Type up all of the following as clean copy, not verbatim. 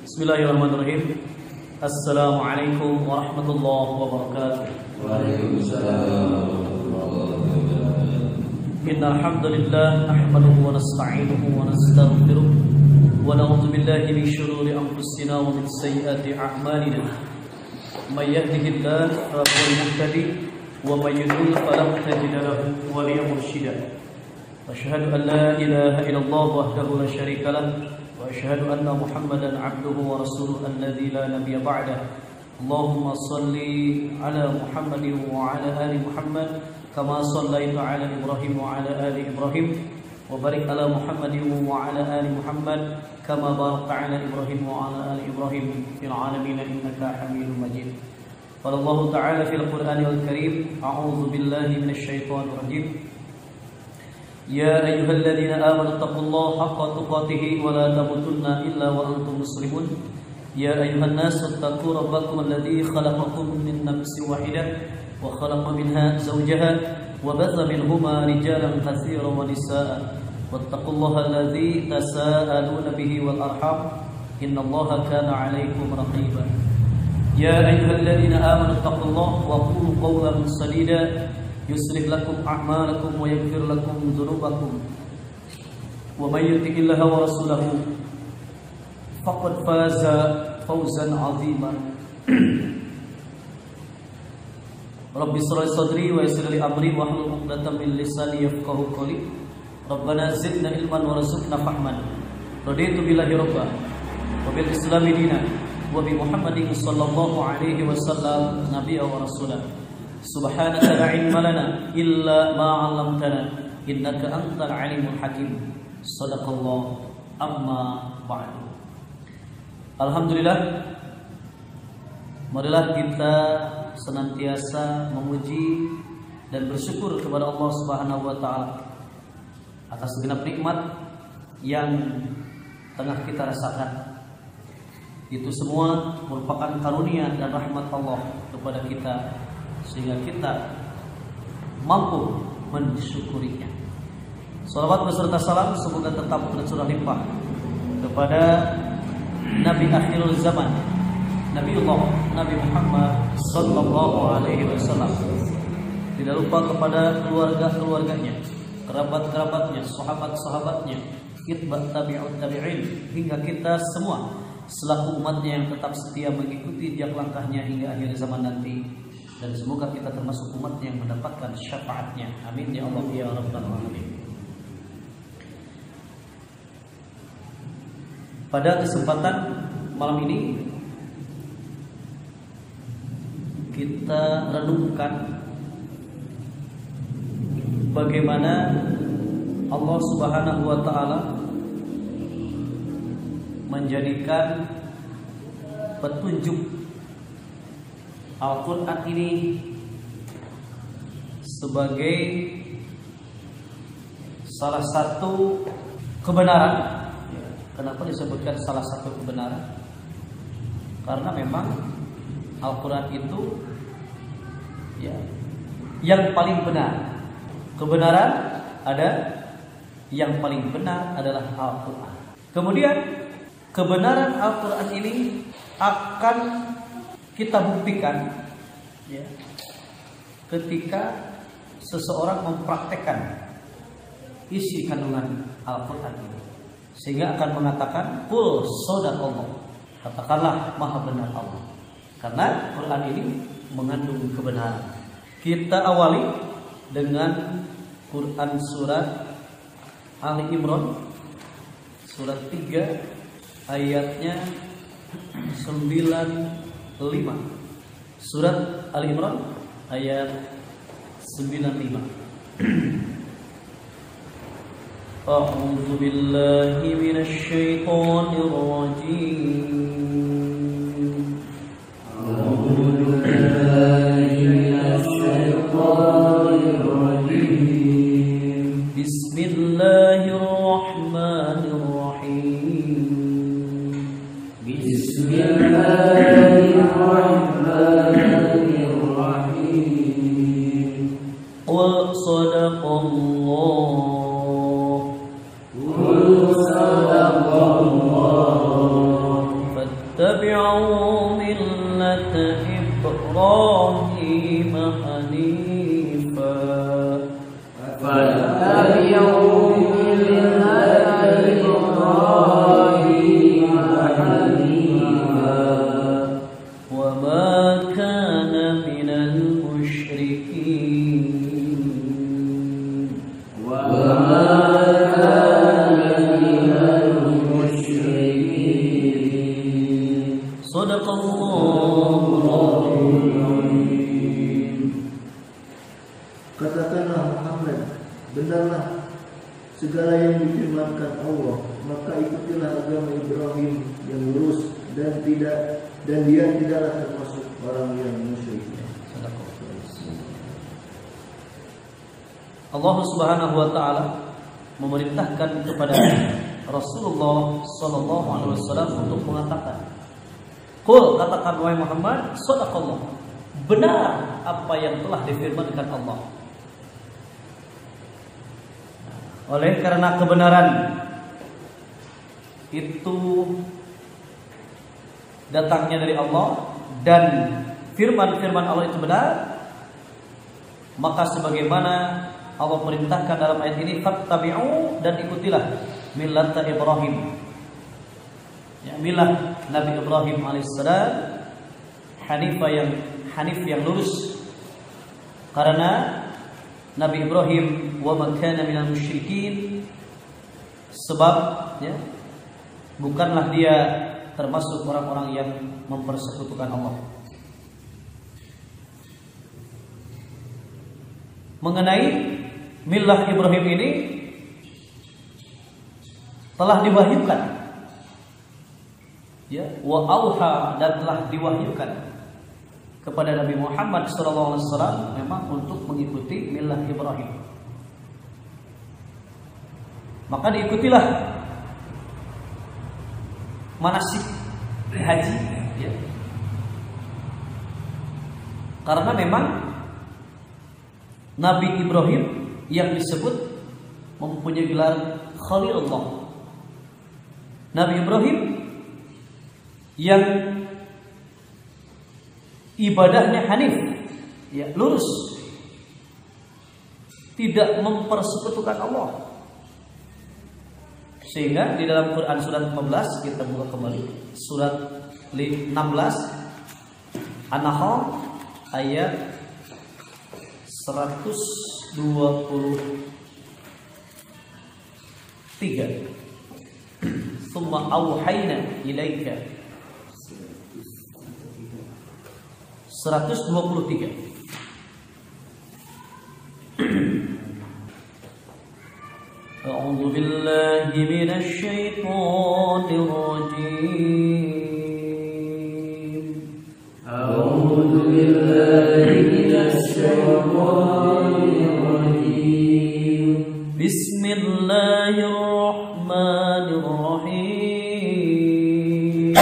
Bismillahirrahmanirrahim. Assalamualaikum warahmatullahi wabarakatuh. Waalaikumsalam. Innal hamdalillah nahmaduhu wa nasta'inuhu wa nastaghfiruh wa na'udzu billahi min shururi anfusina wa min sayyiati a'malina. May yahdihillahu fa huwal muhtadi wa may yudlil fala tajida lahu waliyyan mursyida. Asyhadu an la ilaha illallah wahdahu la syarika lah wa asyhadu anna Muhammadan 'abduhu wa rasuluhu alladzi la nabiyya ba'dahu. Allahumma shalli ala Muhammadin wa ala ali Muhammad kama shallaita ala Ibrahim wa ala ali Ibrahim wa barik ala Muhammadin wa ala ali Muhammad kama barakta ala Ibrahim wa ala ali Ibrahim fil alamin innaka Hamidum Majid. Qala Allah ta'ala fil Qur'anil Karim, a'udzu billahi minasy syaithanir rajim. Ya ayyuhalladzina amanu taqullaha haqqa tuqatih wa la tamutunna illa wa antum muslimun. Ya ayyuhan nasu ittaqu rabbakum alladzi khalaqakum min nafsin wahidah wa khalaqa minha zawjaha wa batha minhuma rijalan katsiran wa nisaa'a wattaqullaha alladzi tasaaluna bihi wal arham innallaha kana 'alaykum raqiba. Ya ayyuhalladzina amanu taqullaha wa qulu qawlan sadida yuslih lakum a'malakum wa yaghfir lakum dhunubakum wa may yuti'illaha wa rasulahu faqad faza fawzan 'azima. Rabbi shrah li sadri wa yassir li amri wa hlul 'uqdatam min lisani yafqahu qawli. Rabbana zidna ilman warzuqna fahman. Raditu billahi rabba wa bil islami dinan wa bi Muhammadin sallallahu alaihi wasallam nabiyya wa rasulah. Subhanaka la ilma lana illa ma 'allamtana innaka antal alimul hakim. Shadaqallah. Amma ba'du. Alhamdulillah, marilah kita senantiasa memuji dan bersyukur kepada Allah Subhanahu wa taala atas segenap nikmat yang tengah kita rasakan. Itu semua merupakan karunia dan rahmat Allah kepada kita sehingga kita mampu mensyukurinya. Salawat beserta salam semoga tetap tercurah limpah kepada Nabi akhirul zaman, Nabiullah Nabi Muhammad sallallahu alaihi wasallam. Tidak lupa kepada keluarga-keluarganya, kerabat-kerabatnya, sahabat-sahabatnya, itba' tabi'ut tabi'in hingga kita semua selaku umatnya yang tetap setia mengikuti jejak langkahnya hingga akhir zaman nanti. Dan semoga kita termasuk umat yang mendapatkan syafaatnya. Amin ya Allah ya rabbal alamin. Pada kesempatan malam ini kita renungkan bagaimana Allah Subhanahu wa taala menjadikan petunjuk Al-Quran ini sebagai salah satu kebenaran. Kenapa disebutkan salah satu kebenaran? Karena memang Al-Quran itu ya, yang paling benar. Kebenaran ada, yang paling benar adalah Al-Quran. Kemudian kebenaran Al-Quran ini akan kita buktikan ya, ketika seseorang mempraktekkan isi kandungan Al-Quran ini, sehingga akan mengatakan qul sadaqallah, katakanlah maha benar Allah, karena Quran ini mengandung kebenaran. Kita awali dengan Quran surat Ali Imran surat 3 ayatnya 95. Surat Ali Imran ayat 95. A'udzu billahi minasy syaithanir rajim. A'udzu billahi minasy syaithanir rajim. Bismillahirrahmanirrahim. Bismillahirrahmanirrahim. Qul sadaqallah. Qul sadaqallah. Sadaqallahul Katakanlah Muhammad, benarlah segala yang difirmankan Allah, maka ikutilah agama Ibrahim yang lurus dan dia tidaklah termasuk orang yang musyrik. Allah Subhanahu wa taala memerintahkan kepada Rasulullah sallallahu alaihi wasallam untuk mengatakan, "Qul," katakan wahai Muhammad, "Shadaqallah." Benar apa yang telah difirmankan Allah. Oleh karena kebenaran itu datangnya dari Allah dan firman-firman Allah itu benar, maka sebagaimana Allah perintahkan dalam ayat ini, fattabi'u, dan ikutilah millata Ibrahim, ya, milah Nabi Ibrahim alaihissalam, hanif yang lurus, karena Nabi Ibrahim wa ma kana minal musyrikin, sebab ya, bukanlah dia termasuk orang-orang yang mempersekutukan Allah. Mengenai milah Ibrahim ini telah diwahyukan, ya, wa auha, dan telah diwahyukan kepada Nabi Muhammad SAW memang untuk mengikuti milah Ibrahim. Maka diikutilah manasik haji, ya. Karena memang Nabi Ibrahim yang disebut mempunyai gelar Khalilullah. Nabi Ibrahim yang ibadahnya hanif, ya, lurus, tidak mempersekutukan Allah. Sehingga di dalam Quran surat 15, kita buka kembali surat 16 An-Nahl ayat 123. Tsumma auhayna ilaika 123. A'udzu billahi minasy syaithanir rajim. A'udzu billahi minasy syaithanir rajim. Bismillahirrahmanirrahim.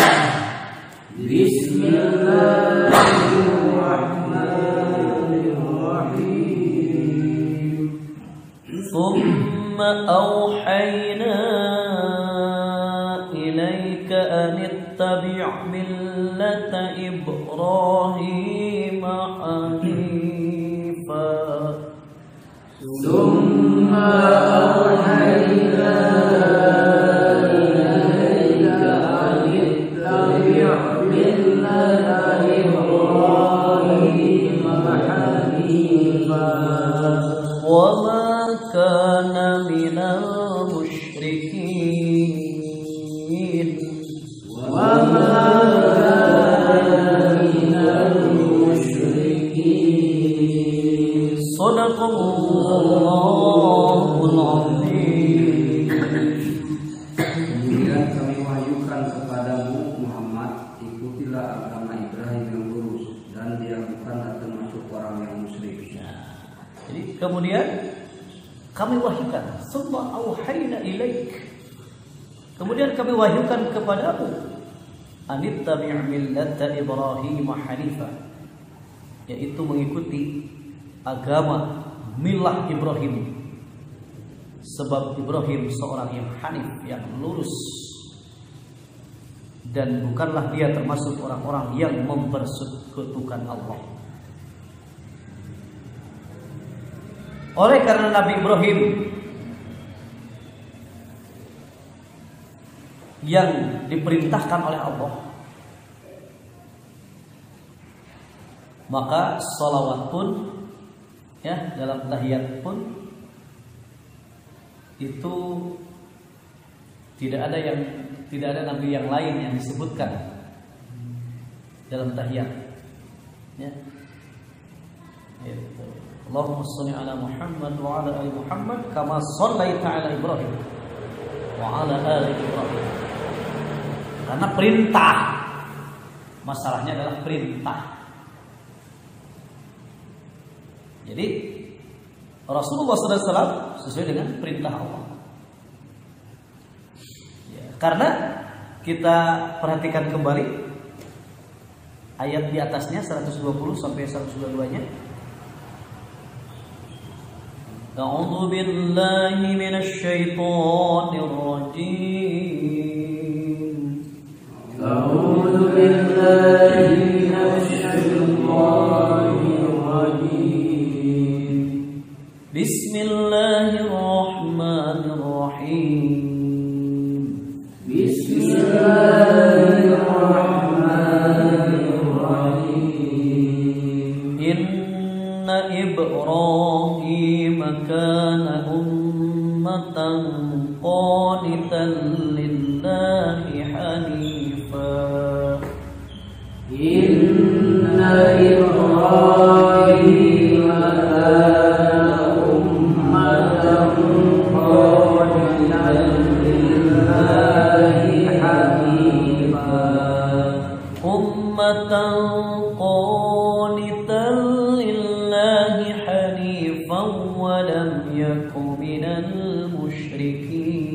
Thumma awhayna ilayka an ittabi' millata Ibrahim hanifa. Thumma awhayna ilayka an ittabi' millata Ibrahim hanifa. وما كان من المشركين. صدق الله العظيم. Kemudian kami wahyukan kepadamu Muhammad, ikutilah agama Ibrahim yang lurus, dan dia bukanlah termasuk orang yang musyrik. Jadi kemudian kami wahyukan, summa auhayna ilaik. Kemudian kami wahyukan kepadamu, anittabi' millata Ibrahim hanifa, yaitu mengikuti agama milah Ibrahim. Sebab Ibrahim seorang yang hanif, yang lurus, dan bukanlah dia termasuk orang-orang yang mempersekutukan Allah. Oleh karena Nabi Ibrahim yang diperintahkan oleh Allah, maka salawat pun, ya, dalam tahiyat pun itu tidak ada nabi yang lain yang disebutkan dalam tahiyat. Ya. Gitu. Allahumma shalli ala Muhammad wa ala ali Muhammad kama shallaita ala Ibrahim wa ala ali Ibrahim. Karena perintah. Masalahnya adalah perintah. Jadi Rasulullah SAW sesuai dengan perintah Allah. Ya, karena kita perhatikan kembali ayat di atasnya 120 sampai 122-nya. A'udzu billahi minasy syaithanir rajim. A'udzu billahi minasy syaithanir rajim. Bismillahirrahmanirrahim. Bismillahirrahmanirrahim. Inna Ibrahim kana ummatan qanitan lillahi hanifa. Inna Ibrahim kana ummatan qanitan lillahi hanifa. Ummatan qanitan lillahi hanifan wa lam yakun minal musyrikin.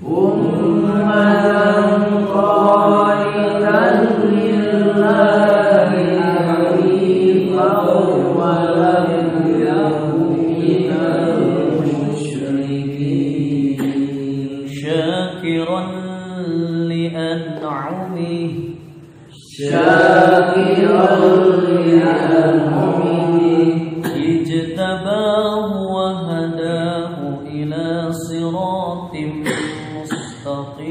Ummatan qanitan lillahi hanifan wa lam yakun minal musyrikin. Syakiran li an'amihi Syakiran li an'amihi. ijtabahu wa hadahu ila siratim mustaqim.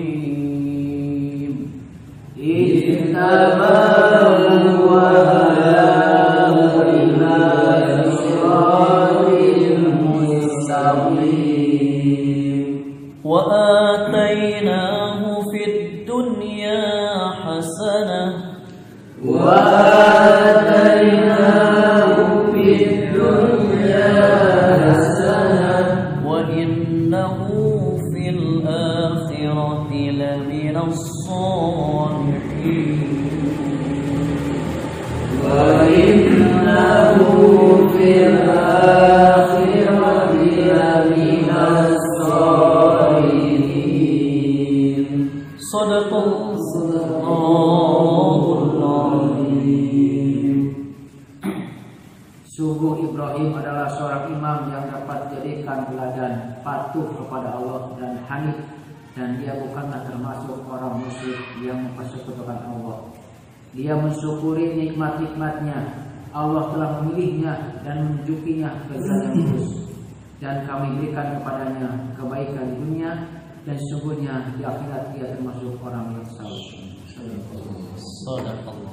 Ijtabahu wa hadahu ila siratin mustaqim. Wa atainahu fid dunya hasanah Wa atainahu fid dunya hasanah wa innahu fil akhirati laminas salihin. wa innahu fil akhirati laminas salihin. Shadaqallahul azim. Sungguh Ibrahim adalah seorang imam yang dapat dijadikan teladan, patuh kepada Allah dan hanif, dan dia bukanlah termasuk orang musyrik yang mempersekutukan Allah. Dia mensyukuri nikmat-nikmatnya. Allah telah memilihnya dan menunjukinya ke jalan yang lurus, dan kami berikan kepadanya kebaikan di dunia, dan sesungguhnya di akhirat dia termasuk orang yang saleh. Shadaqallah.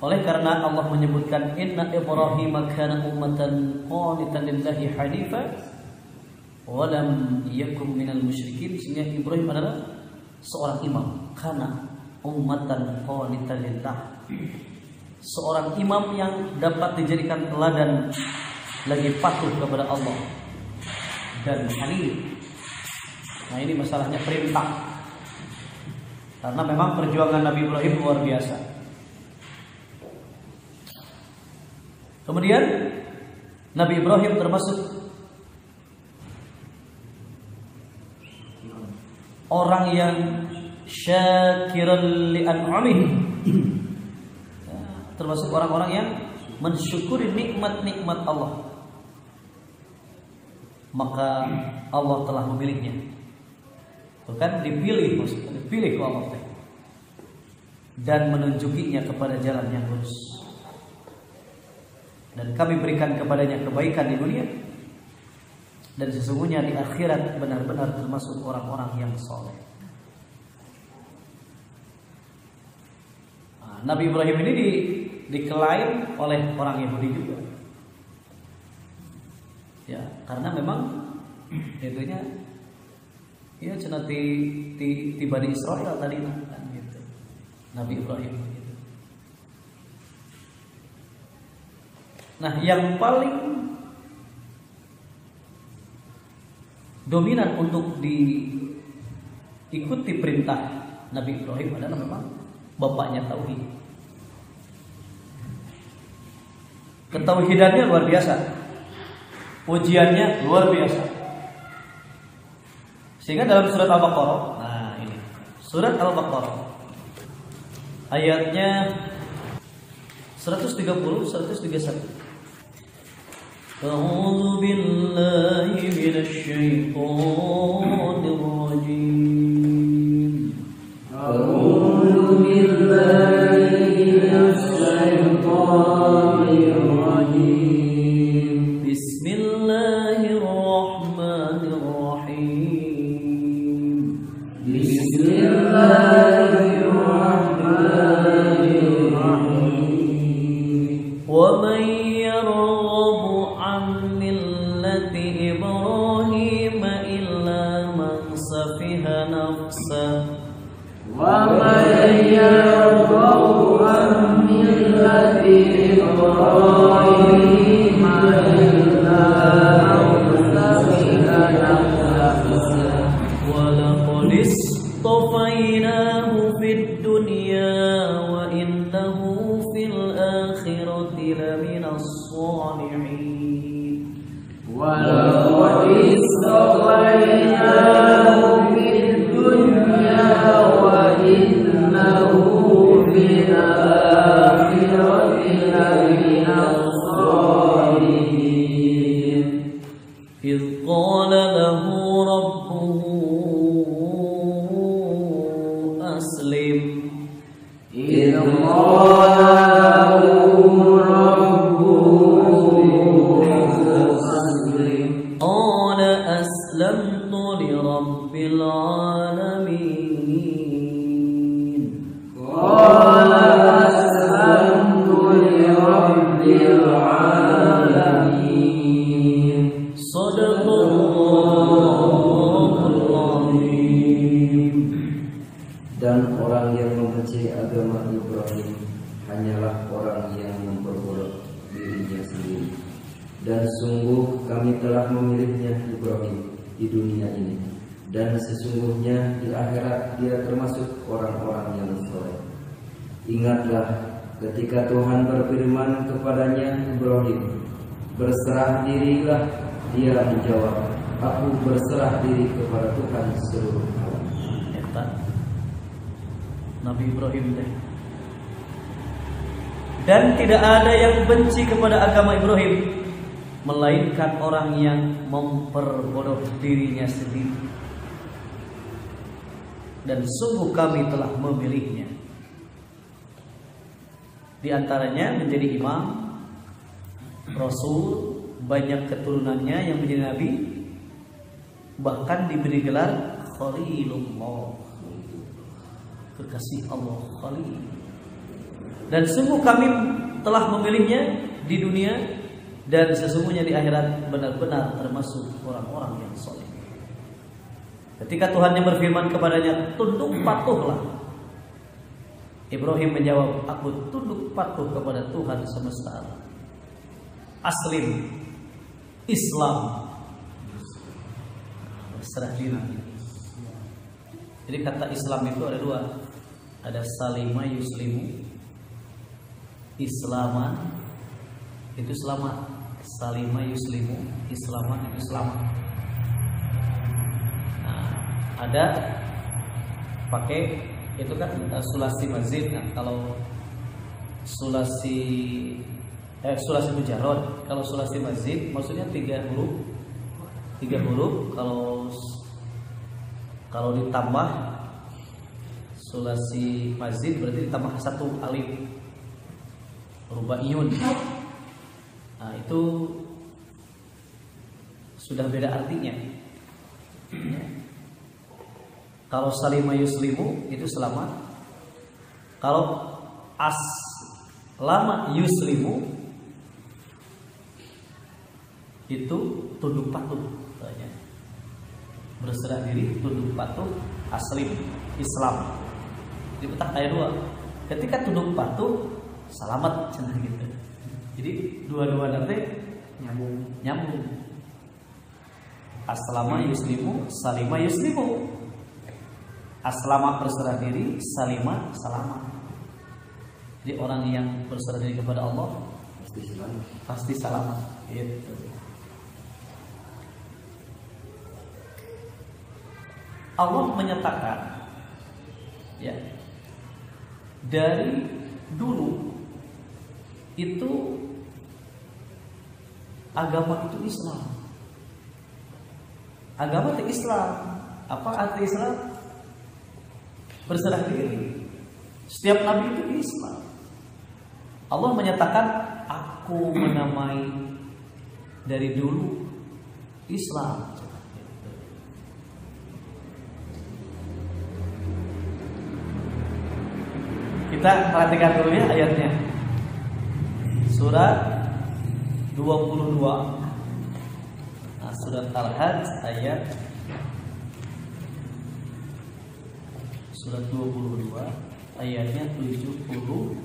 Oleh karena Allah menyebutkan inna Ibrahim kana ummatan qanitan lillahi hanifa wa lam yakun minal musyrikin, sehingga Ibrahim adalah seorang imam, kana ummatan qanitan lillah, seorang imam yang dapat dijadikan teladan, lagi patuh kepada Allah dan hanif. Nah, ini masalahnya perintah, karena memang perjuangan Nabi Ibrahim luar biasa. Kemudian Nabi Ibrahim termasuk orang yang syakiran li an'amihi, termasuk orang-orang yang mensyukuri nikmat-nikmat Allah. Maka Allah telah memilihnya. Bukan dipilih, maksudnya dipilih oleh Allah dan menunjukinya kepada jalan yang lurus. Dan kami berikan kepadanya kebaikan di dunia, dan sesungguhnya di akhirat benar-benar termasuk orang-orang yang soleh. Nah, Nabi Ibrahim ini diklaim oleh orang Yahudi juga, ya, karena memang itunya Ya cenah ti Bani Israil tadi kan gitu. Nabi Ibrahim gitu. Nah, yang paling dominan untuk diikuti perintah Nabi Ibrahim adalah memang bapaknya tauhid. Ketauhidannya luar biasa. Ujiannya luar biasa. Sehingga dalam surat Al-Baqarah, nah ini surat Al-Baqarah ayatnya 130 131. A'udzu billahi minasy syaithanir rajim. A'udzu billahi minasy syaithanir rajim. Bismillahirrahmanirrahim. Bismillahirrahmanirrahim. Wa man yarghabu an millati Ibrahim illa man safiha nafsahu. Wa man yarghabu an millati Ibrahim illa man safiha nafsahu. Walaqad istafainahu fid dunya wa innahu fil akhirati laminas shalihin. Walaqad istafainahu fid dunya wa innahu fil akhirati laminas shalihin. إذ قال له ربه أسلم إذ قال له ربه أسلم. قال أسلمت لرب العالمين. قال أسلمت لرب العالمين. صدق الله العظيم. Dan orang yang membenci agama Ibrahim hanyalah orang yang memperbudak dirinya sendiri. Dan sungguh kami telah memilihnya Ibrahim di dunia ini, dan sesungguhnya di akhirat dia termasuk orang-orang yang soleh. Ingatlah ketika Tuhan berfirman kepadanya, Ibrahim, berserah dirilah. Dia menjawab, aku berserah diri kepada Tuhan seluruh alam. Eta Nabi Ibrahim teh. Dan tidak ada yang benci kepada agama Ibrahim melainkan orang yang memperbodoh dirinya sendiri. Dan sungguh kami telah memilihnya. Di antaranya menjadi imam, rasul, banyak keturunannya yang menjadi nabi, bahkan diberi gelar Khalilullah, kekasih Allah, Khalil. Dan sungguh kami telah memilihnya di dunia, dan sesungguhnya di akhirat benar-benar termasuk orang-orang yang soleh. Ketika Tuhan yang berfirman kepadanya, tunduk patuhlah, Ibrahim menjawab, aku tunduk patuh kepada Tuhan semesta alam. Aslim, Islam, berserah diri. Jadi kata Islam itu ada dua, ada salima yuslimu, Islaman itu selamat, salima yuslimu, Islaman itu selamat. Nah, ada pakai itu kan sulasi mazid. Nah, kalau sulasi mujarrad, kalau sulasi mazid maksudnya tiga huruf. Kalau ditambah sulasi mazid berarti ditambah satu alif, rubaiyun. Nah, itu sudah beda artinya. Kalau salima yuslimu itu selamat. Kalau aslama yuslimu itu tunduk patuh. berserah diri, tunduk patuh, aslim, Islam. Jadi petak ayat 2. Ketika tunduk patuh, selamat cenah gitu. Jadi dua-dua nanti nyambung. Aslama yuslimu, salima yuslimu. Aslama berserah diri, salima selamat. Jadi orang yang berserah diri kepada Allah pasti selamat. Gitu. Allah menyatakan, ya, dari dulu itu agama itu Islam. Agama itu Islam. Apa arti Islam? Berserah diri. Setiap nabi itu Islam. Allah menyatakan, aku menamai dari dulu Islam. Kita perhatikan dulu ya ayatnya. Surat 22. Nah, surat Al-Hajj ayat surat 22 ayatnya 78.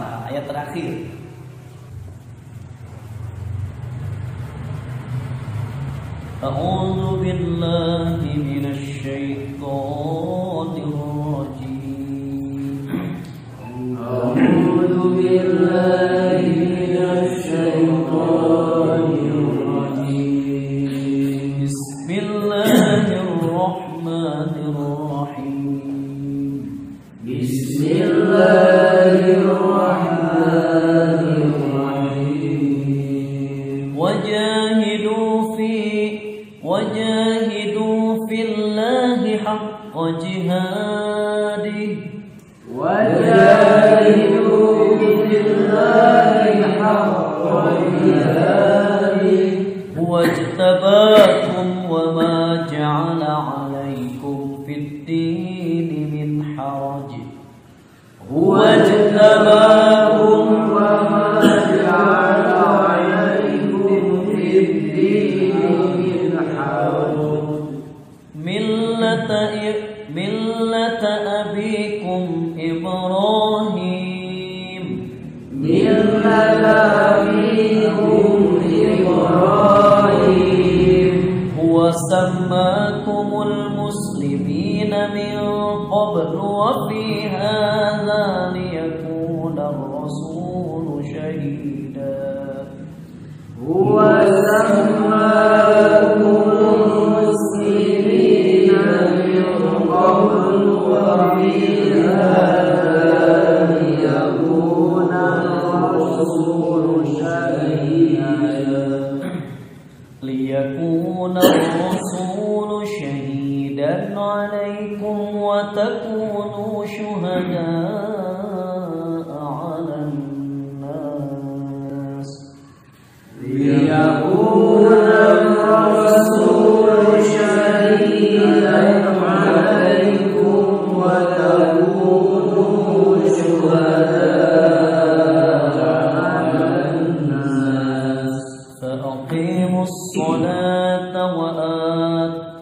Nah, ayat terakhir. A'udzu billahi minasy syaithanir rajim. A'udzu billahi minasy syaithanir rajim. Bismillahirrahmanirrahim. Bismillahirrahmanirrahim. Wajahidu fillahi haqqa jihadih. Wajahidu fillahi haqqa jihadih. Wajtabakum wa ma ja'ala 'alaikum fid-dini min haraj. Wajtabakum wa ma ja'ala 'alaikum fid-dini min haraj. Millata abikum Ibrahim. Millata abikum Ibrahim. Huwa sammakumul muslimina min qablu wa fi hadha liyakuna ar-rasulu shahida. Huwa sammakumul muslimina min qablu wa fi hadha liyakuna ar-rasulu shahida. Liyakuna ar-rasulu shahidan 'alaikum wa takunu shuhada'a 'alan nas. Liyakuna ar-rasulu shahidan 'alaikum wa takunu shuhada'a 'alan nas. فأقيموا الصلاة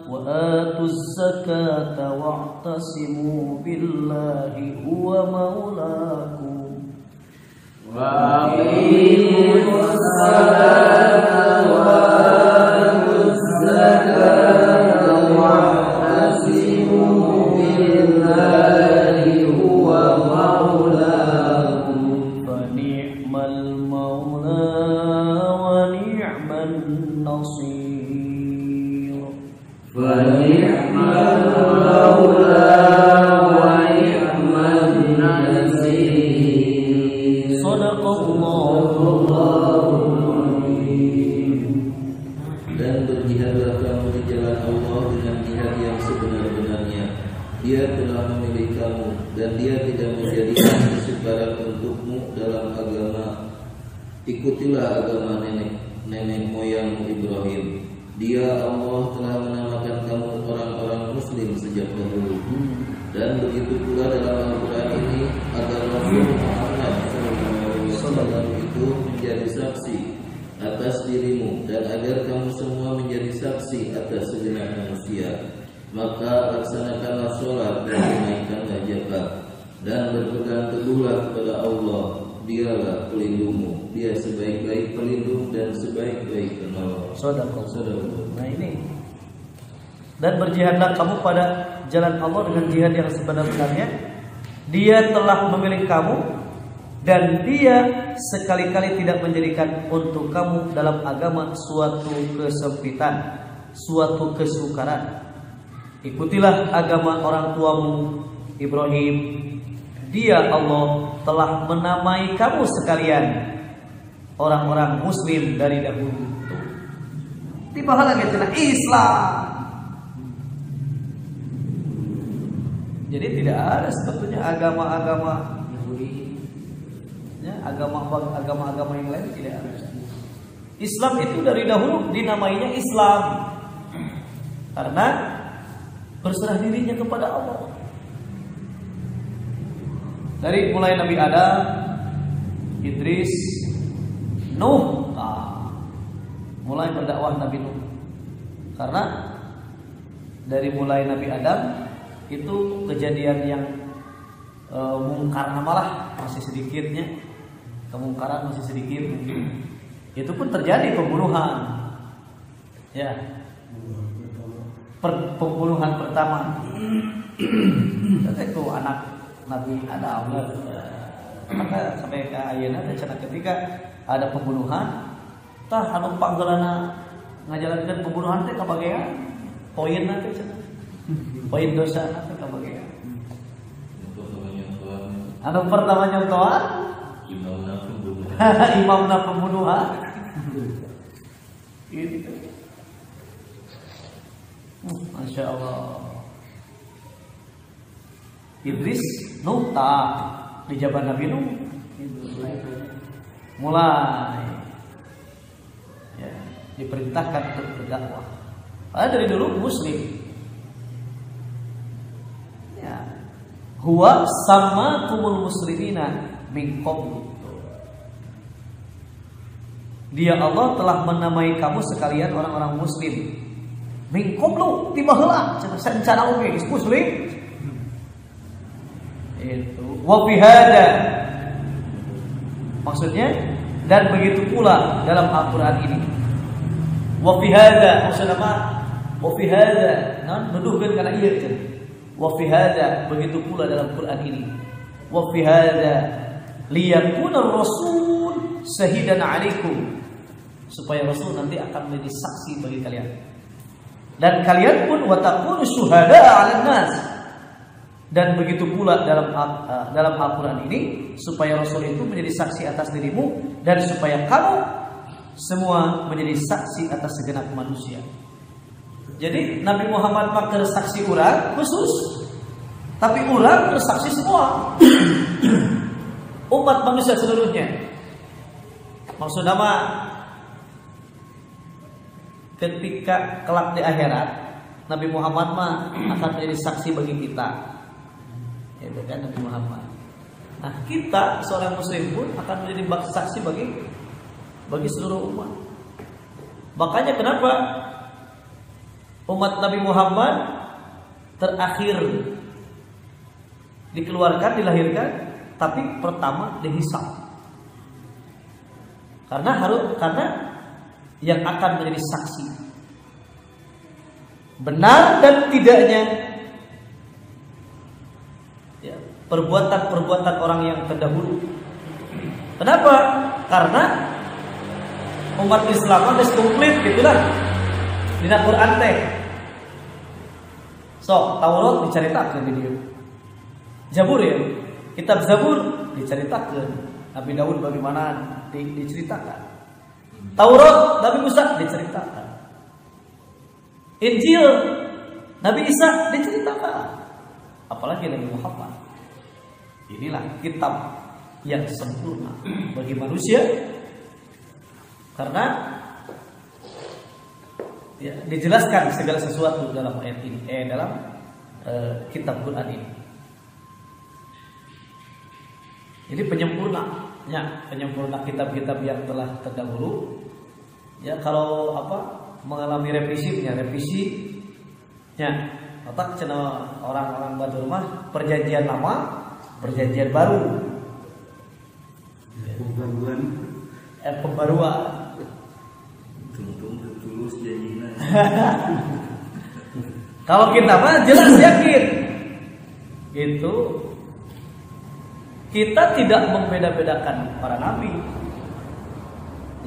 وآتوا الزكاة واعتصموا بالله هو مولاكم. وأقيموا الصلاة وآتوا الزكاة واعتصموا بالله هو مولاكم. فنعم المولى ونعم النصير. فنعم المولى ونعم النصير. صدق الله. Dan berjihadlah kamu di jalan Allah dengan jihad yang sebenar-benarnya. Dia telah memilih kamu dan Dia tidak menjadikan kesukaran untukmu dalam agama. Ikutilah agama nenek moyang Ibrahim. Dia Allah telah menamakan kamu orang-orang Muslim sejak dahulu. Dan begitu pula dalam Al-Quran ini agar Rasul Muhammad sallallahu itu menjadi saksi atas dirimu dan agar kamu semua menjadi saksi atas segenap manusia, maka laksanakanlah sholat dan tunaikanlah zakat dan berpegang teguhlah kepada Allah. Dialah pelindungmu, dia sebaik-baik pelindung dan sebaik-baik penolong. Saudara. Nah ini. Dan berjihadlah kamu pada jalan Allah dengan jihad yang sebenar-benarnya. Dia telah memilih kamu dan dia sekali-kali tidak menjadikan untuk kamu dalam agama suatu kesempitan, suatu kesukaran. Ikutilah agama orang tuamu Ibrahim. Dia Allah telah menamai kamu sekalian orang-orang muslim dari dahulu. Tiba lagi adalah Islam. Jadi tidak ada sebetulnya agama-agama Yahudi, ya, agama-agama yang lain tidak ada. Islam itu dari dahulu dinamainya Islam karena berserah dirinya kepada Allah. Dari mulai Nabi Adam, Idris, Nuh, mulai berdakwah Nabi Nuh. Karena dari mulai Nabi Adam itu kejadian yang mungkar malah masih sedikitnya, kemungkaran masih sedikit. Itu pun terjadi pembunuhan, ya, pembunuhan pertama. Itu anak Nabi Adam, maka sampai ke ayeuna ketika ada pembunuhan, tah anu panggelana ngajalankeun pembunuhan teh kabagean poinna teh cenah. Poin dosa teh kabagean. Anu pertama nyontohan imamna pembunuhan. Gitu. Masya Allah. Idris, Nuh, di zaman Nabi Nuh mulai ya, diperintahkan untuk berdakwah. Padahal dari dulu Muslim. Ya, huwa sama kumul muslimina min qablu. Dia Allah telah menamai kamu sekalian orang-orang Muslim. Min qablu tiba heula cenah oge Muslim. Itu wa bihada, maksudnya dan begitu pula dalam Al-Qur'an ini. Wa bihada maksudnya apa? Wa bihada nuduhkeun kana ieu cenah. Wa bihada begitu pula dalam Quran ini. Wa bihada liyakuna ar-rasul shahidan 'alaikum, supaya Rasul nanti akan menjadi saksi bagi kalian. Dan kalian pun wa takunu syuhada 'alan nas. Dan begitu pula dalam Al-Quran ini, supaya Rasul itu menjadi saksi atas dirimu dan supaya kamu semua menjadi saksi atas segenap manusia. Jadi Nabi Muhammad pakai saksi orang khusus, tapi orang bersaksi semua umat manusia seluruhnya. Maksud nama ketika kelak di akhirat Nabi Muhammad mah akan menjadi saksi bagi kita. Itu kan Nabi Muhammad. Nah, kita seorang muslim pun akan menjadi saksi bagi seluruh umat. Makanya kenapa umat Nabi Muhammad terakhir dikeluarkan, dilahirkan, tapi pertama dihisab. Karena yang akan menjadi saksi benar dan tidaknya ya, perbuatan-perbuatan orang yang terdahulu. Kenapa? Karena umat Islam harus komplit gitulah. Dina Quran teh. So, Taurat diceritakeun di dieu. Zabur ya. Kitab Zabur diceritakeun. Nabi Daud bagaimana diceritakan. Taurat Nabi Musa diceritakan. Injil Nabi Isa diceritakan. Apalagi Nabi Muhammad. Inilah kitab yang sempurna bagi manusia, karena ya, dijelaskan segala sesuatu dalam ayat ini, dalam kitab Quran ini. Jadi penyempurna ya penyempurna kitab-kitab yang telah terdahulu. Ya kalau mengalami revisinya, otak cenah orang-orang batur mah perjanjian lama, perjanjian baru. Pembaruan. Tuntung tulus janjina. Kalau kita mah jelas yakin. Gitu. Kita tidak membeda-bedakan para nabi.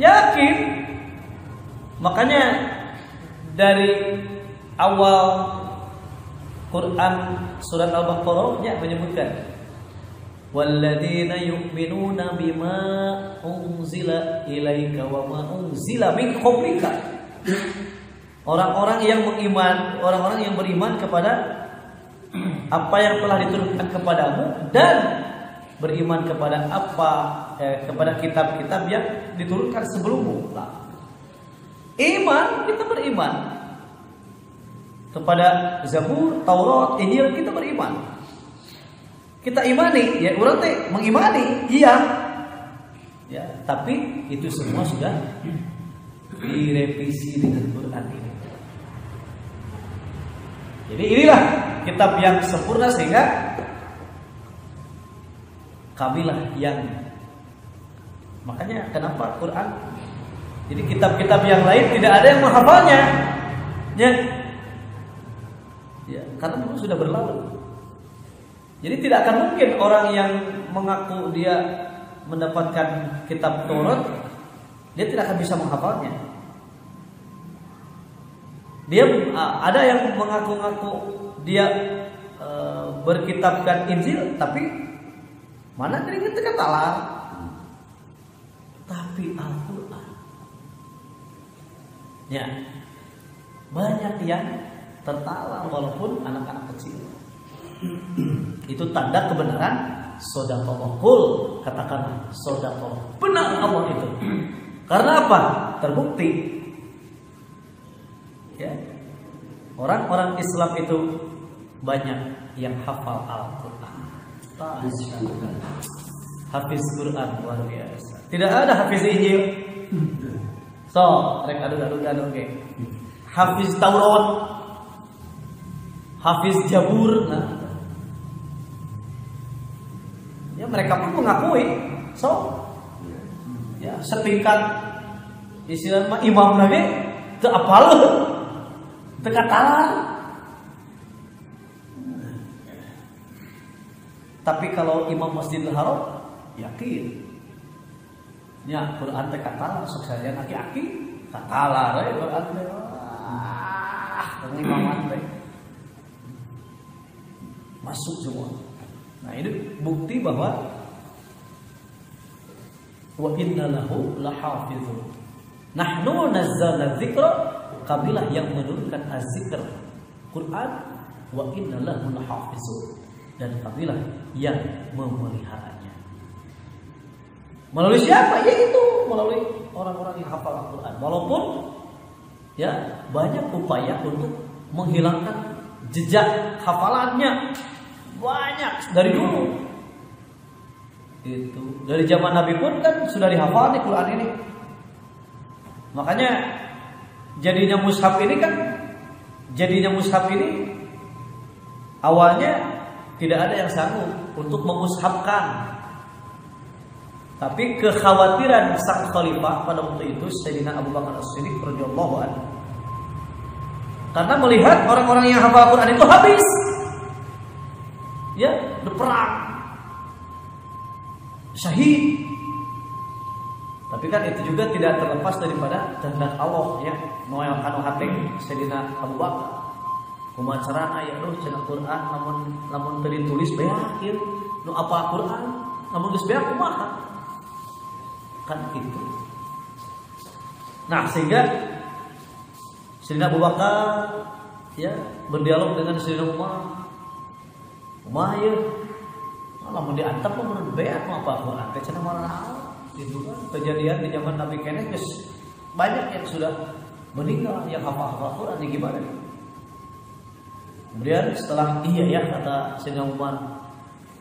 Yakin. Makanya dari awal Quran surat Al-Baqarah menyebutkan walladzina yu'minuna bima unzila ilaika wa ma unzila min qablika. Orang-orang yang beriman kepada apa yang telah diturunkan kepadamu dan beriman kepada kepada kitab-kitab yang diturunkan sebelummu. Iman, kita beriman kepada Zabur, Taurat, Injil, kita beriman. Kita imani, ya orang teh mengimani, iya. Ya, tapi itu semua sudah direvisi dengan Quran ini. Jadi inilah kitab yang sempurna sehingga kamilah yang makanya kenapa Quran. Jadi kitab-kitab yang lain tidak ada yang menghafalnya. Ya, karena itu sudah berlalu. Jadi tidak akan mungkin orang yang mengaku dia mendapatkan kitab Taurat, dia tidak akan bisa menghafalnya. Dia ada yang mengaku-ngaku dia berkitabkan Injil, tapi mana keringet katalar. Tapi Al-Quran, ya banyak yang tertalar walaupun anak-anak kecil. Itu tanda kebenaran shadaqallah. Katakanlah shadaqallah. Benar Allah itu. Karena apa? Terbukti. Ya. Orang-orang Islam itu banyak yang hafal Al-Quran. Hafiz Quran luar biasa. Tidak ada hafiz Injil. So, rek adu oke. Hafiz Taurat, hafiz Jabur. Nah, ya mereka pun mengakui. So, ya setingkat istilahnya imam lagi teu apal, teu katalan. Tapi kalau imam Masjidil Haram yakin. Ya Quran teh katalan sok saja aki-aki katalan we Quran teh. Imaman teh masuk semua. Nah, ini bukti bahwa wa inna lahu lahafizun. Nahnu nazzalna dzikra, kamilah yang menurunkan az-zikr Quran, wa inna lahu lahafizun, dan kamilah yang memeliharanya. Melalui siapa? Yaitu melalui orang-orang yang hafal Al-Quran. Walaupun ya banyak upaya untuk menghilangkan jejak hafalannya, banyak dari dulu. Itu dari zaman Nabi pun kan sudah dihafal nih Quran ini. Makanya jadinya mushaf ini awalnya tidak ada yang sanggup untuk memushafkan. Tapi kekhawatiran sang khalifah pada waktu itu Sayyidina Abu Bakar As-Siddiq radhiyallahu anhu, karena melihat orang-orang yang hafal Quran itu habis, ya berperang, syahid. Tapi kan itu juga tidak terlepas daripada kehendak Allah, ya. Noel kanu hate Sayyidina Abu Bakar. Kumaha carana ya cenah Quran lamun teu ditulis beak kieu, nu apa Quran lamun geus beak kumaha? Kan itu. Nah, sehingga Sayyidina Abu Bakar ya berdialog dengan Sayyidina Umar. Umar ya, lamun diantep mun beak mah apa Quran teh cenah marah. Itu kan kejadian di zaman Nabi keneh geus banyak yang sudah meninggal yang hafal Quran ini gimana? Kemudian setelah iya ya kata Sayyidina Umar,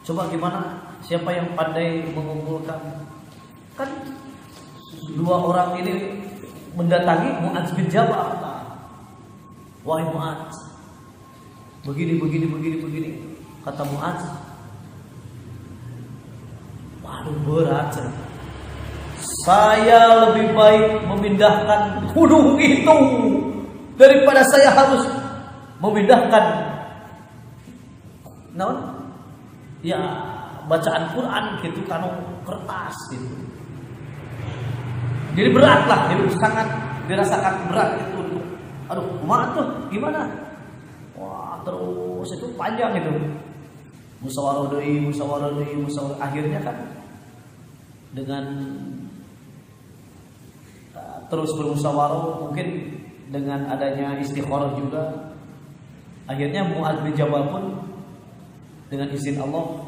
coba gimana siapa yang pandai mengumpulkan Kan dua orang ini mendatangi Mu'adz bin Jabal. Wahai Mu'adz, begini. Kata Mu'adz, waduh berat. Saya lebih baik memindahkan gunung itu daripada saya harus memindahkan bacaan Quran gitu kanu kertas gitu. Jadi berat lah, jadi sangat dirasakan berat itu. Aduh, kumaha tuh? Gimana? Wah, terus itu panjang itu. Musyawarah deui. Akhirnya kan dengan terus bermusyawarah, mungkin dengan adanya istikharah juga, akhirnya Mu'adz bin Jabal pun dengan izin Allah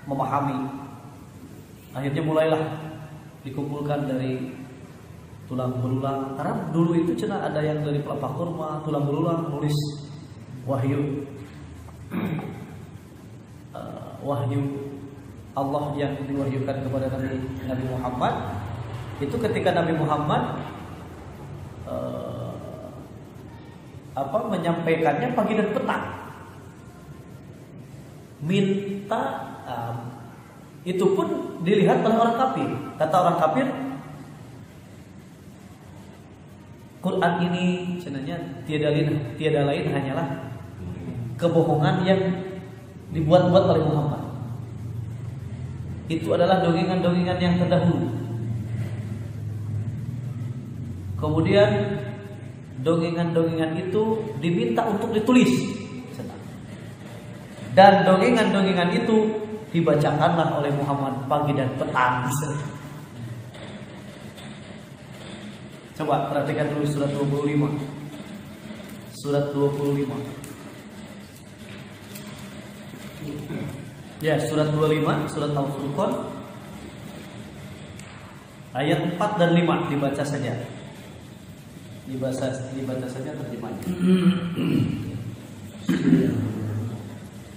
memahami. Akhirnya mulailah dikumpulkan dari tulang belulang, karena dulu itu cenah ada yang dari pelapa kurma, tulang belulang, nulis wahyu Allah yang diwahyukan kepada Nabi Muhammad. Itu ketika Nabi Muhammad menyampaikannya pagi dan petang, minta itu pun dilihat oleh orang kafir. Kata orang kafir, Quran ini sebenarnya tiada lain hanyalah kebohongan yang dibuat-buat oleh Muhammad. Itu adalah dongeng-dongeng yang terdahulu. Kemudian dongeng-dongeng itu diminta untuk ditulis. Dan dongeng-dongeng itu dibacakanlah oleh Muhammad pagi dan petang. Coba perhatikan dulu surat 25. Surat 25. Ya, surat 25, surat Al-Furqan ayat 4 dan 5 dibaca saja. Dibaca saja terjemahnya.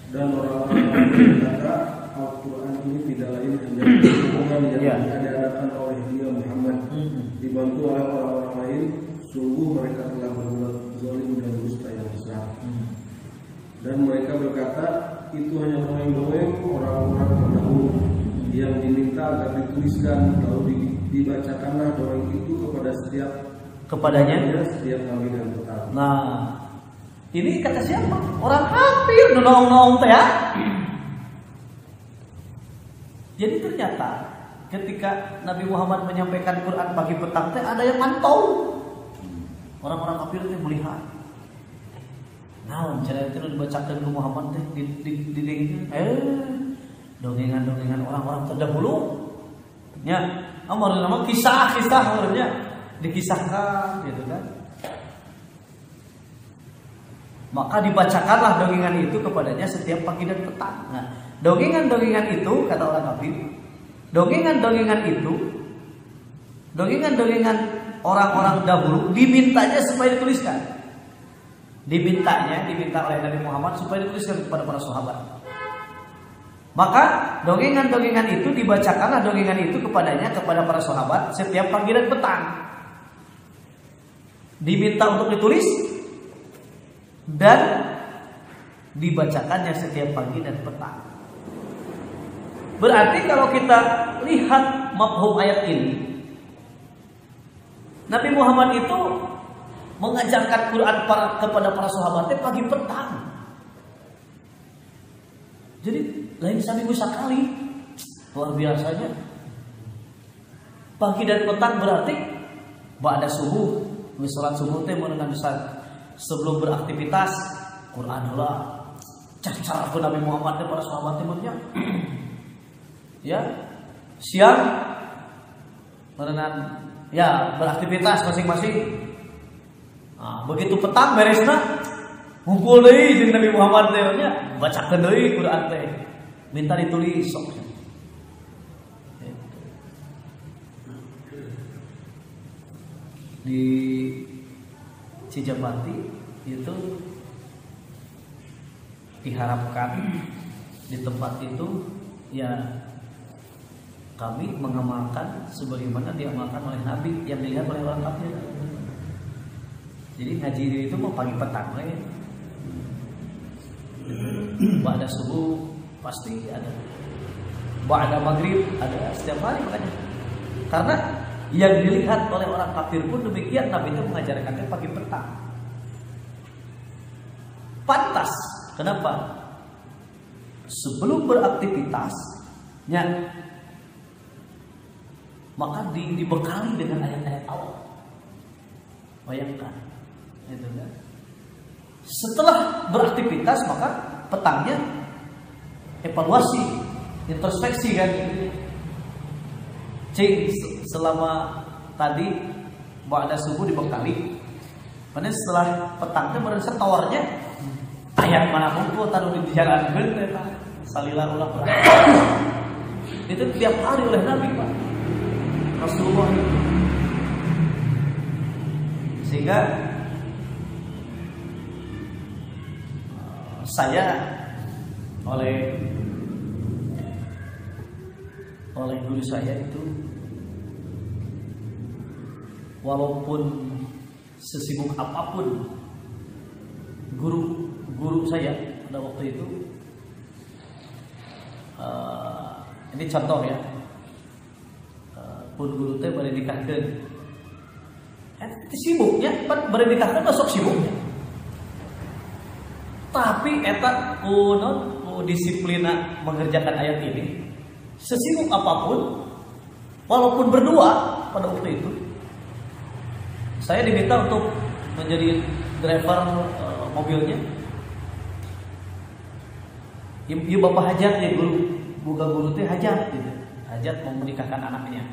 Dan orang-orang yang berkata Al-Quran ini tidak lain hanya hubungan yang diadakan oleh dia Muhammad, dibantu oleh orang-orang lain. Sungguh mereka telah berbuat zalim dan dusta yang besar. Dan mereka berkata, itu hanya dongeng-dongeng orang-orang terdahulu yang diminta agar dituliskan, lalu dibacakanlah dongeng itu kepadanya setiap pagi dan petang. Nah, ini kata siapa? Orang kafir nolong teh ya. Jadi ternyata ketika Nabi Muhammad menyampaikan Quran pagi petang teh ada yang mantau. Orang-orang kafir itu melihat. Nah, cara itu dibacakan ke Muhammad teh di dongengan orang-orang terdahulu. Ya, nama kisah-kisah orangnya dikisahkan gitu kan. Maka dibacakanlah dongengan itu kepadanya setiap pagi dan petang. Nah, dongengan itu kata orang kafir, dongengan orang-orang dahulu dimintanya supaya dituliskan. Diminta oleh Nabi Muhammad supaya dituliskan kepada para sahabat. Maka dongengan itu dibacakanlah dongengan itu kepadanya, kepada para sahabat setiap pagi dan petang. Diminta untuk ditulis dan dibacakannya setiap pagi dan petang. Berarti kalau kita lihat mafhum ayat ini, Nabi Muhammad itu mengajarkan Quran kepada para sahabatnya pagi petang. Jadi lain seminggu sekali. Luar biasanya. Pagi dan petang berarti ba'da subuh, salat subuh teh meunang sebelum beraktivitas Quran heula. Cara Nabi Muhammad para sahabat teh ya. Siang meunang ya beraktivitas masing-masing. Nah, begitu petang beresna ngumpul deui jeung Nabi Muhammad teh nya bacakeun deui Quran teh. Minta ditulis sok. Di Cijapati itu diharapkan di tempat itu ya kami mengamalkan sebagaimana diamalkan oleh Nabi yang dilihat oleh orang kafir. Jadi ngaji itu mau pagi petang ya. Ba'da subuh pasti ada. Ba'da maghrib ada, setiap hari makanya. Karena yang dilihat oleh orang kafir pun demikian, Nabi itu mengajarkannya pagi petang. Pantas. Kenapa? Sebelum beraktivitasnya maka dibekali dengan ayat-ayat Allah. Bayangkan, itu kan? Setelah beraktivitas maka petangnya evaluasi, introspeksi kan. Selama tadi ba'da subuh dibekali. Kemudian setelah petangnya merasa tawarnya ayat mana pun taruh di jalan eta salila ulah perang. Itu tiap hari oleh Nabi Pak Rasulullah itu. Sehingga saya oleh guru saya itu, walaupun sesibuk apapun guru saya pada waktu itu, ini contoh ya, pun guru teh bari nikahkeun, sibuknya bari nikahkeun masuk sibuknya, tapi eta kuno disiplina mengerjakan ayat ini, sesibuk apapun, walaupun berdua pada waktu itu, saya diminta untuk menjadi driver mobilnya. Ibu bapak hajat ya guru, buka guru teh hajat gitu, hajat mau menikahkan anaknya.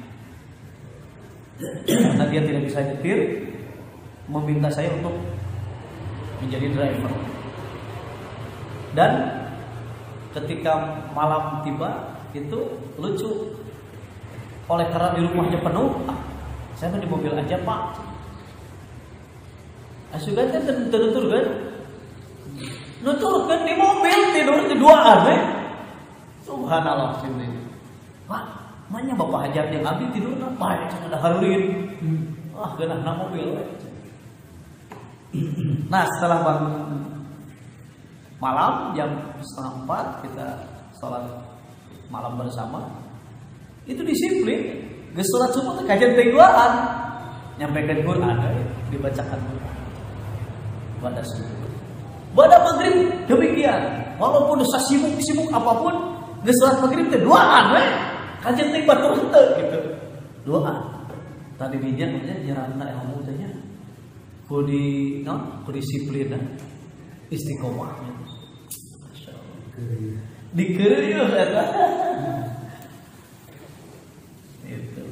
Karena dia tidak bisa nyetir, meminta saya untuk menjadi driver. Dan ketika malam tiba itu lucu, oleh karena di rumahnya penuh, saya di mobil aja Pak. Asugan kan tutur kan, nutur kan di mobil tidur di duaan Subhanallah sini. Pak, mana bapak hajar yang abdi tidur apa ya? Cuma ada harurin. Genah na mobil. Nah setelah bangun malam jam 3:30 kita sholat malam bersama. Itu disiplin. Geus salat subuh teh kajian teh duaan. Nyampaikan Quran dibacakan Quran. Pada subuh. Pada maghrib demikian. Walaupun sibuk apapun, geus salat maghrib teh duaan we. Kajian teh batur henteu gitu. Duaan. Tadi dinya nyarana ilmu teh nya. Ku disiplin istiqomah. Masyaallah. Dikeureuh eta. Itu.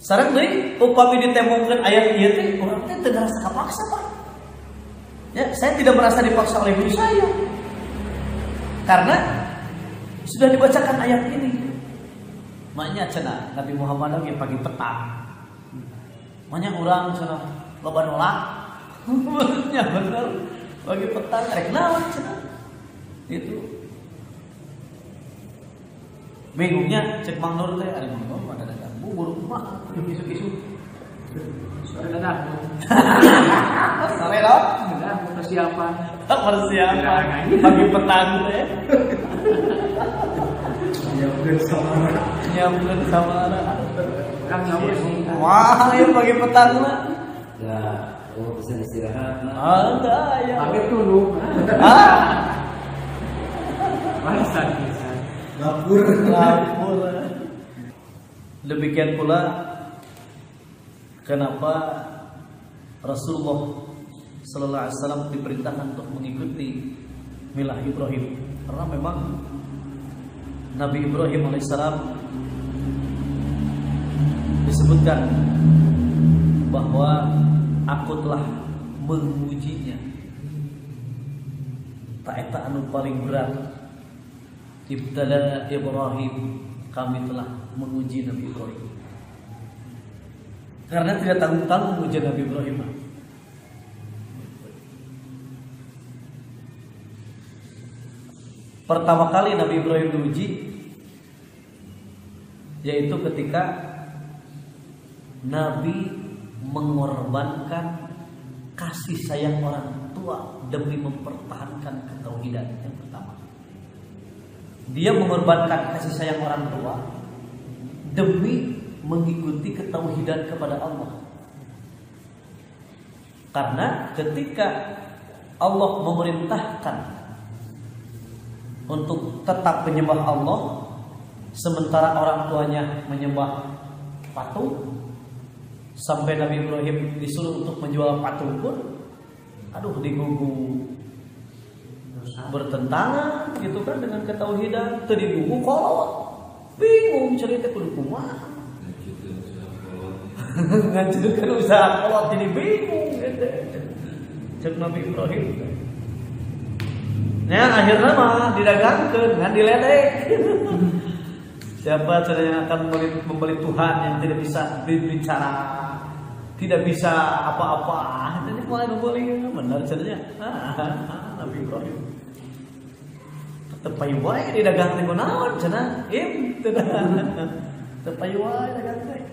Sareng deui upami ditemongkeun ayat ieu teh urang teh teu ngarasa kapaksa, Pak. Ya, saya tidak merasa dipaksa oleh guru saya. Karena sudah dibacakan ayat ini. Makanya cenah Nabi Muhammad lagi pagi petang. Makanya urang cenah loba nolak. Maksudnya bener pagi petang rek naon cenah. Itu. Bingungnya cek Mang Nur teh ada Mang ada bubur mah isu-isu. Sore dadah. Sore loh. Dadah persiapan. Persiapan pagi petang teh. Nyampeun samara. Kang nyampeun sih. Wah, ya pagi petang mah. Nah, bisa istirahat. Ada ya. Tapi tunduk. Bahasan. Dapur. Demikian pula kenapa Rasulullah Sallallahu Alaihi Wasallam diperintahkan untuk mengikuti milah Ibrahim, karena memang Nabi Ibrahim alaihissalam disebutkan bahwa aku telah mengujinya. Tak eta anu paling berat. Ibtala Ibrahim, kami telah menguji Nabi Ibrahim. Karena tidak tanggung-tanggung ujian Nabi Ibrahim. Pertama kali Nabi Ibrahim diuji yaitu ketika Nabi mengorbankan kasih sayang orang tua demi mempertahankan ketauhidan. Yang pertama, dia mengorbankan kasih sayang orang tua demi mengikuti ketauhidan kepada Allah. Karena ketika Allah memerintahkan untuk tetap menyembah Allah, sementara orang tuanya menyembah patung, sampai Nabi Ibrahim disuruh untuk menjual patung pun, aduh, digugu bertentangan gitu kan dengan ketauhidan, teu digugu kolot, bingung cerita kudu kumaha. Ngajukan usaha kolot jadi bingung gitu. Cek Nabi Ibrahim. Ya akhirnya mah didagangkeun ngan diledek. Siapa yang akan membeli Tuhan yang tidak bisa berbicara, tidak bisa apa-apa? Jadi mulai membeli benar caranya. Nabi Ibrahim. Tepai wae didagang teh kunaon cenah? Tepai wae dagang teh.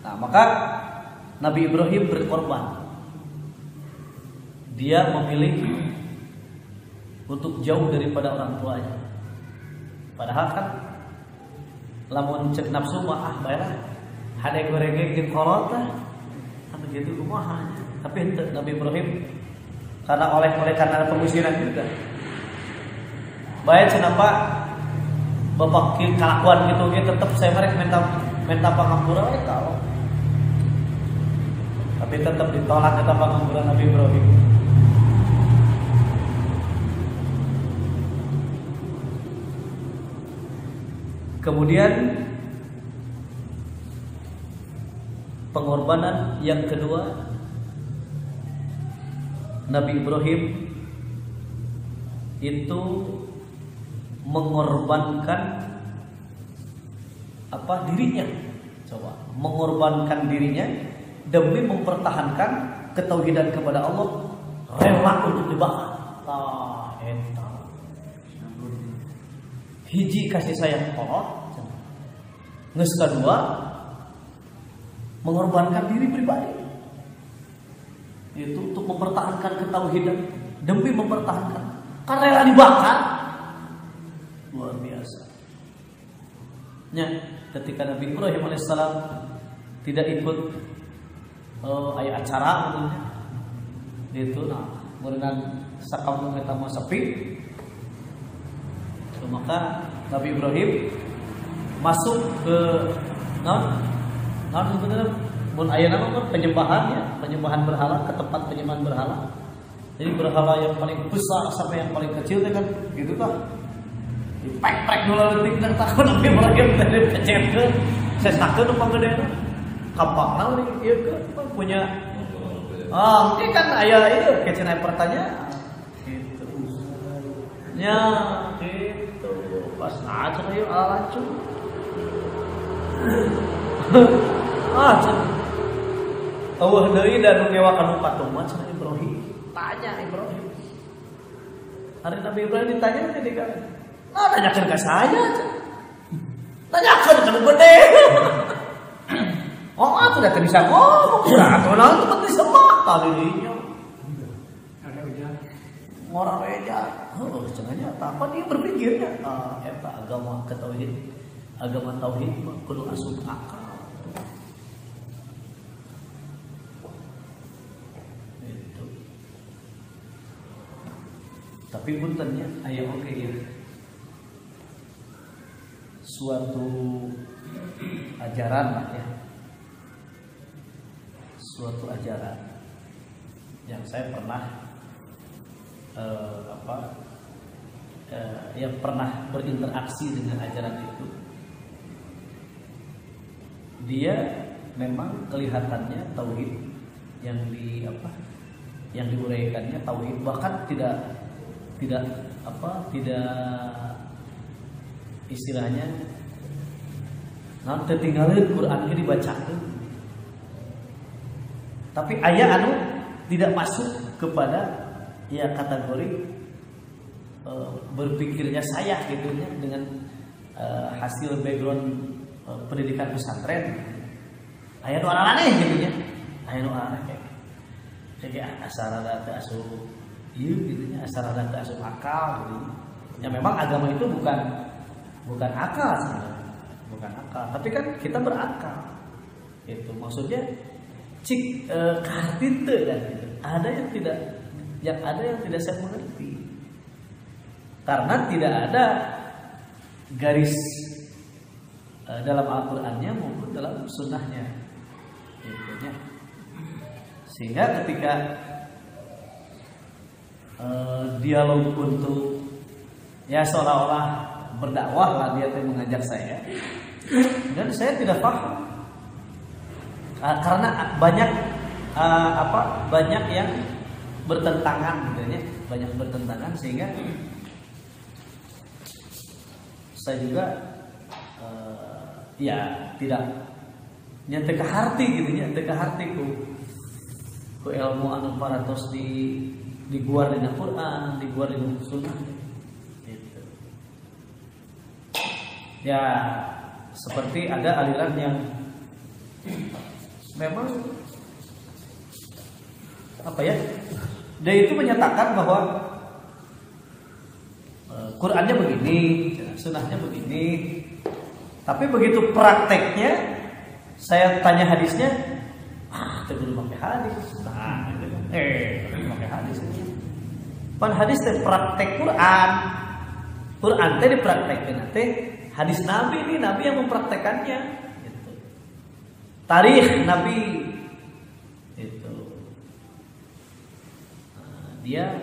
Nah, maka Nabi Ibrahim berkorban. Dia memilih untuk jauh daripada orang tuanya. Padahal kan lamun cek nafsu mah bae hade gorenge jeung kolot tah. Anu gitu kumaha. Tapi henteu Nabi Ibrahim karena karena pengusiran juga. Bae cenah Pak Bapak kalakuan gitu ge tetep saya merek minta pangampura we ka Allah. Tapi tetap ditolak kata pangampura Nabi Ibrahim. Kemudian pengorbanan yang kedua, Nabi Ibrahim itu mengorbankan dirinya. Coba, mengorbankan dirinya demi mempertahankan ketauhidan kepada Allah, rela untuk dibakar. Hiji kasih sayang Allah, nges kedua mengorbankan diri pribadi, itu untuk mempertahankan ketauhidan, demi mempertahankan, karena rela dibakar, luar biasa. Ketika Nabi Ibrahim alaihissalam tidak ikut aya acara gitu, meureunna sakampung eta mah sepi. Maka Nabi Ibrahim masuk ke mun aya nama penyembahan berhala, ke tempat penyembahan berhala. Jadi berhala yang paling besar sampai yang paling kecil kan gitu tah. Dipek-pek dulu leutik dan takut Nabi Ibrahim tadi kecetkeun. Sesakeun nu panggedeuna. Kampangna ieu punya ini kan aya itu kecenah pertanyaan. Gitu. Nya gitu. Pas aja yuk alacu. Eueuh deui dan nu ngewakan patung mah cenah Ibrahim. Tanya Ibrahim. Hari Nabi Ibrahim ditanya ketika nanyakeun ka saya. Nanyakeun ka nu gede. Oh, atuh da bisa ngomong. Atuh naon teu penting sembah tadi dinya. Ada ujar. Ngora reja. Cenanya apa dia berpikirnya? Eta agama ketauhid. Agama tauhid mah kudu asup akal. Itu. Tapi puntennya aya oge ieu. Suatu ajaran lah ya. Suatu ajaran yang saya pernah yang pernah berinteraksi dengan ajaran itu, dia memang kelihatannya tauhid yang diuraikannya tauhid, bahkan tidak istilahnya nanti tinggalin Quran ini dibacakan. Tapi ayat tidak masuk kepada kategori berpikirnya saya gitu ya, dengan hasil background pendidikan pesantren. Aya nu aneh gitu ya. Aya nu aneh kayak asarana teu asup ieu gitu nya, asarana teu asup akal gitu. Ya memang agama itu bukan akal sebenarnya. Bukan akal, tapi kan kita berakal. Itu maksudnya cik kartinte kan gitu. Ada yang tidak saya mengerti. Karena tidak ada garis dalam Al-Qur'annya maupun dalam sunnahnya. Gitu ya. Sehingga ketika dialog untuk ya seolah-olah berdakwah lah dia mengajak saya, dan saya tidak paham karena banyak yang bertentangan gitu ya, banyak bertentangan sehingga saya juga ya tidak nyata ke hati gitu ya, nyata ke hati ku ilmu anu paratos di guar dengan Quran, di guar dengan sunnah gitu. Ya seperti ada aliran yang memang apa ya, dia itu menyatakan bahwa Qurannya begini, sunnahnya begini, tapi begitu prakteknya saya tanya hadisnya, terus pakai hadis, pakai hadis. Pan hadis teh praktek Quran, Quran teh dipraktekkan nanti hadis Nabi ini Nabi yang mempraktekannya. Gitu. Tarikh Nabi itu dia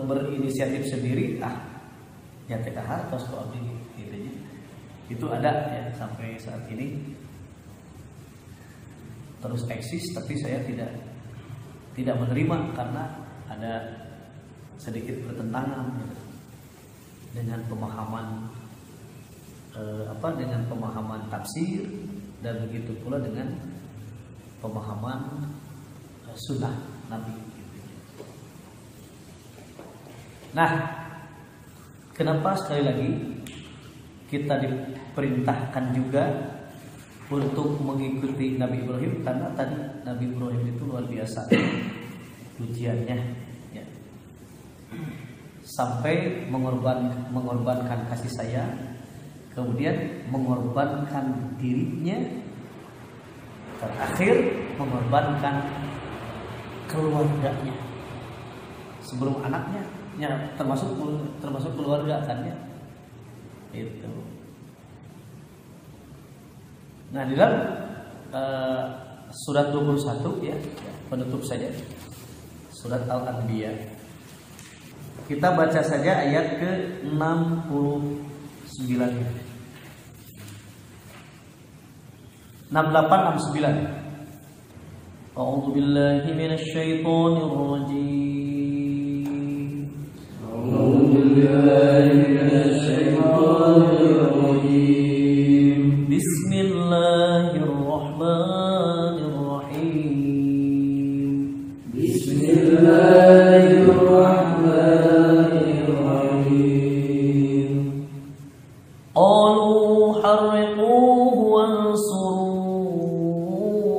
berinisiatif sendiri, nyata ke hartos kok abdi gitu nya. Itu ada ya sampai saat ini terus eksis, tapi saya tidak menerima karena ada sedikit pertentangan gitu, dengan pemahaman dengan pemahaman tafsir dan begitu pula dengan pemahaman sunnah Nabi. Nah, kenapa sekali lagi kita diperintahkan juga untuk mengikuti Nabi Ibrahim? Karena tadi Nabi Ibrahim itu luar biasa ujiannya, ya. Sampai mengorbankan kasih sayang, kemudian mengorbankan dirinya, terakhir mengorbankan keluarganya sebelum anaknya. Ya, termasuk keluarga kan ya. Itu. Nah, di dalam surat 21 ya, penutup saja. Surat Al-Anbiya. Kita baca saja ayat ke-69. 68 69. A'udzu billahi minasy syaithanir rajim. Bismillahirrahmanirrahim. Bismillahirrahmanirrahim. Qalu harriquhu wansuru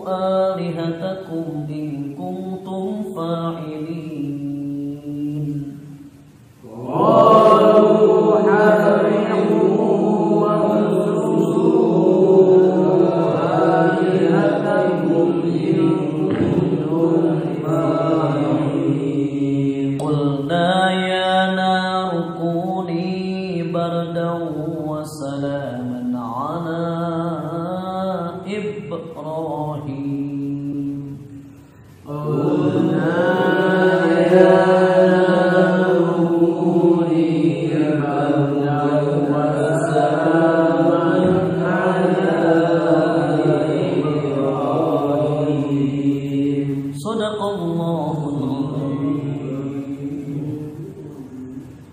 alihatakum in kuntum fa'ilin.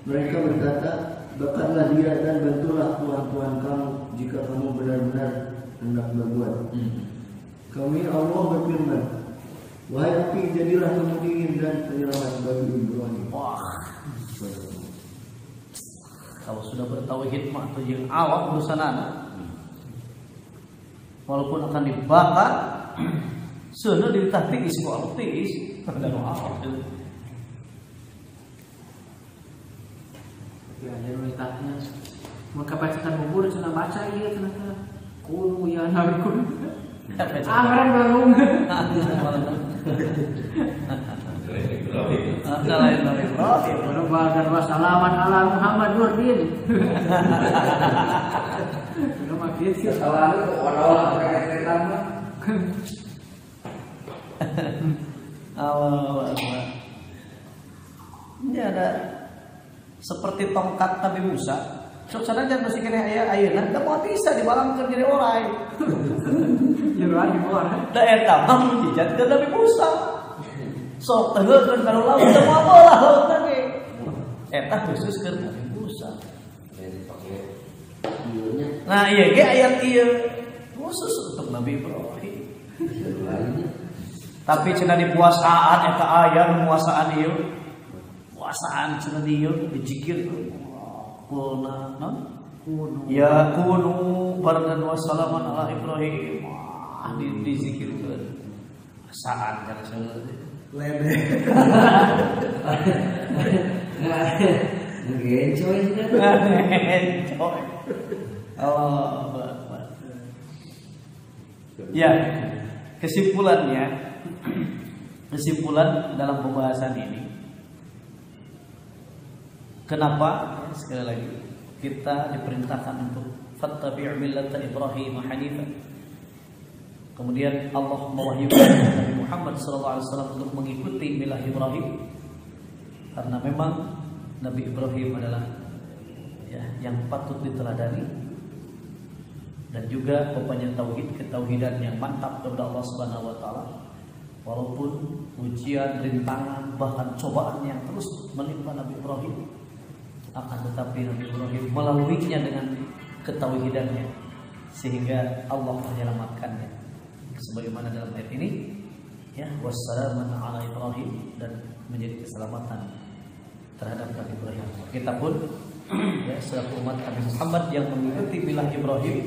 Mereka berkata, bakarlah dia dan bantulah Tuhan-Tuhan kamu jika kamu benar-benar hendak berbuat. Kami Allah berfirman, wahai api, jadilah kamu dingin dan penyelamat bagi Ibrahim. Kalau sudah bertauhid mah teu jeung awak urusanana. Walaupun akan dibakar, seuneu ditah tiis ku awak tiis, kada nu awak teu. Ya, jadi ditanya, maka bacakan bubur cenah baca ieu cenah kudu ya narkun. Amran barung. Assalamualaikum wassalaman ala Muhammad Nurdin. Sudah makin sih selalu orang-orang kayak cerita mah. Allah. Ini ada seperti tongkat Nabi Musa. Sok sanajan masih kena ayeuna teu moal bisa dibalangkeun jadi orai. Yuran di bawah. Da eta mah mujizat ke Nabi Musa. Sok teuheukeun kana laut teu moal bola laut ge. Eta khusus ke Nabi Musa. Nah, ieu ge ayat ieu khusus untuk Nabi Ibrahim. Tapi cenah di puasaan eta aya puasaan ieu. Puasaan cenah dieu dicikir kuna ya kunu bardan wassalaman ala Ibrahim di zikirkeun puasaan cara seuleuh Lede. Ngejoy Allah. Ya, kesimpulan dalam pembahasan ini, kenapa sekali lagi kita diperintahkan untuk fattabi' millata Ibrahim hanifan. Kemudian Allah mewahyukan Nabi Muhammad SAW untuk mengikuti milah Ibrahim, karena memang Nabi Ibrahim adalah yang patut diteladani, dan juga pokoknya ketauhidan yang mantap kepada Allah Subhanahu wa taala. Walaupun ujian, rintangan, bahkan cobaan yang terus menimpa Nabi Ibrahim, akan tetapi Nabi Ibrahim melaluinya dengan ketauhidannya sehingga Allah menyelamatkannya. Sebagaimana dalam ayat ini, wassalamun ala Ibrahim, dan menjadi keselamatan terhadap Nabi Ibrahim. Kita pun selaku umat Nabi Muhammad yang mengikuti milah Ibrahim,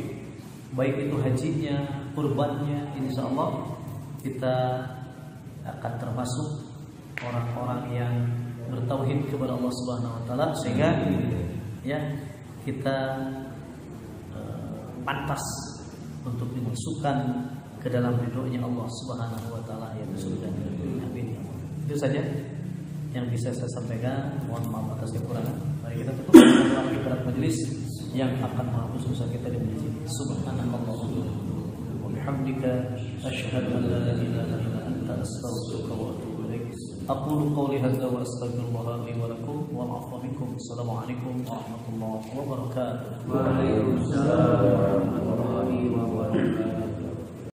baik itu hajinya, kurbannya, insyaallah kita akan termasuk orang-orang yang bertauhid kepada Allah Subhanahu wa taala, sehingga kita pantas untuk dimasukkan ke dalam ridhonya Allah Subhanahu wa taala yang surga. Amin. Itu saja yang bisa saya sampaikan. Mohon maaf atas kekurangan. Mari kita tutup dengan ibarat majelis yang akan menghapus dosa kita di masjid. Subhanallah wa bihamdika asyhadu an la ilaha illa anta astaghfiruka wa atubu ilaik. Aqulu qawli hadza wa astaghfirullah li wa lakum wa a'fu minkum. Assalamualaikum warahmatullahi wabarakatuh. Waalaikumsalam.